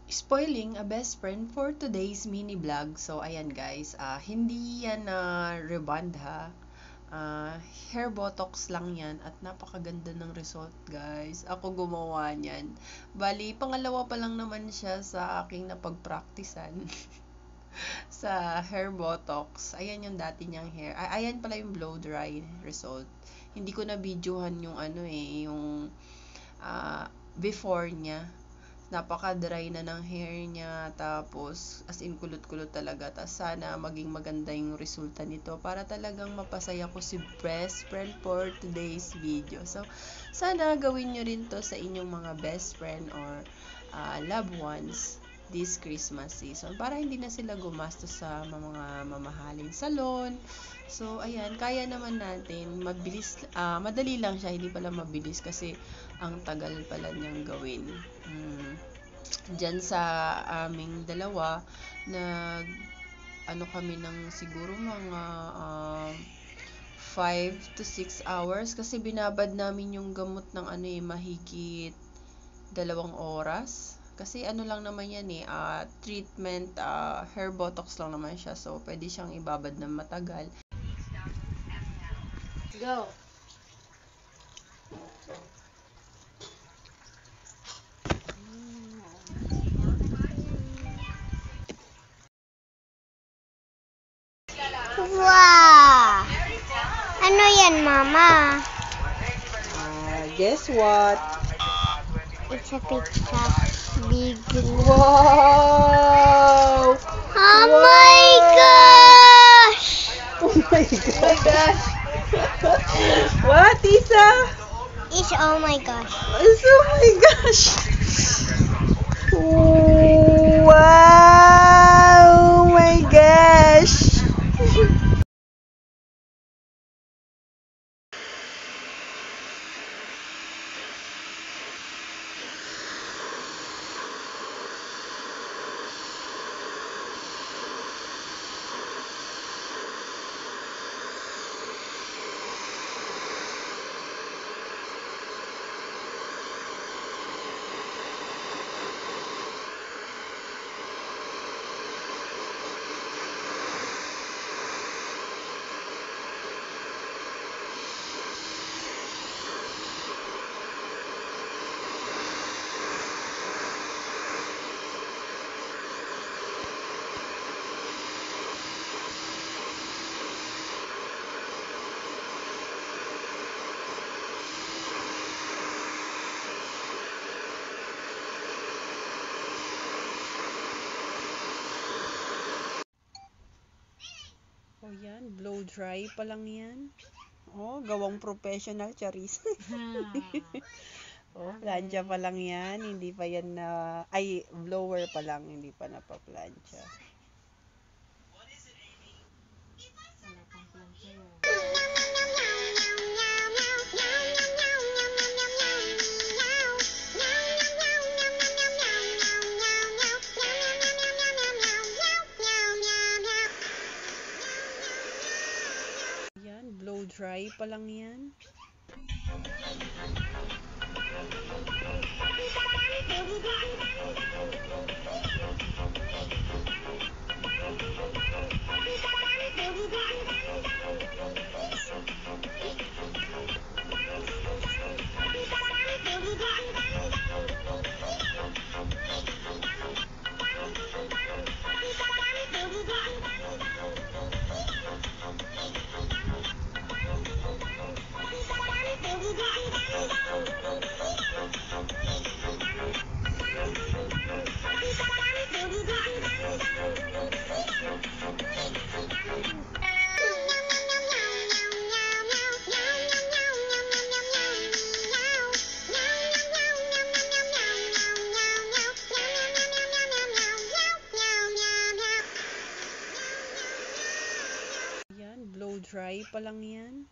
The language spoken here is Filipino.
Spoiling a best friend for today's mini vlog. So, ayan guys, hindi yan na rebond ha. Hair botox lang yan at napakaganda ng result guys. Ako gumawa niyan. Bali, pangalawa pa lang naman siya sa aking napagpraktisan sa hair botox. Ayan yung dati niyang hair. Ayan pala yung blow dry result. Hindi ko na videohan yung yung before niya. Napaka-dry na ng hair niya, tapos as in kulot-kulot talaga. Tapos sana maging maganda yung resulta nito para talagang mapasaya ko si best friend for today's video. So, sana gawin nyo rin to sa inyong mga best friend or loved ones this Christmas season para hindi na sila gumastos sa mga mamahaling salon. So, ayan, kaya naman natin. Madali lang siya, hindi pala mabilis kasi ang tagal pala niyang gawin. Diyan sa aming dalawa, kami ng siguro mga 5 to 6 hours kasi binabad namin yung gamot ng mahigit 2 oras. Kasi lang naman yan treatment, hair botox lang naman siya. So, pwede siyang ibabad ng matagal. Go! Wow! Ano yan, Mama? Guess what? It's a pizza. Big. Wow! Oh my gosh! Oh my gosh! What, Isa? It's oh my gosh. It's oh my gosh! Wow! Oh my gosh! Oh, yan. Blow dry pa lang yan. Oh, gawang professional, Charis. Oh, plancha pa lang yan. Hindi pa yan blower pa lang. Hindi pa napaplancha. Yan, blow dry pa lang yan. Yan, blow dry pa lang yan.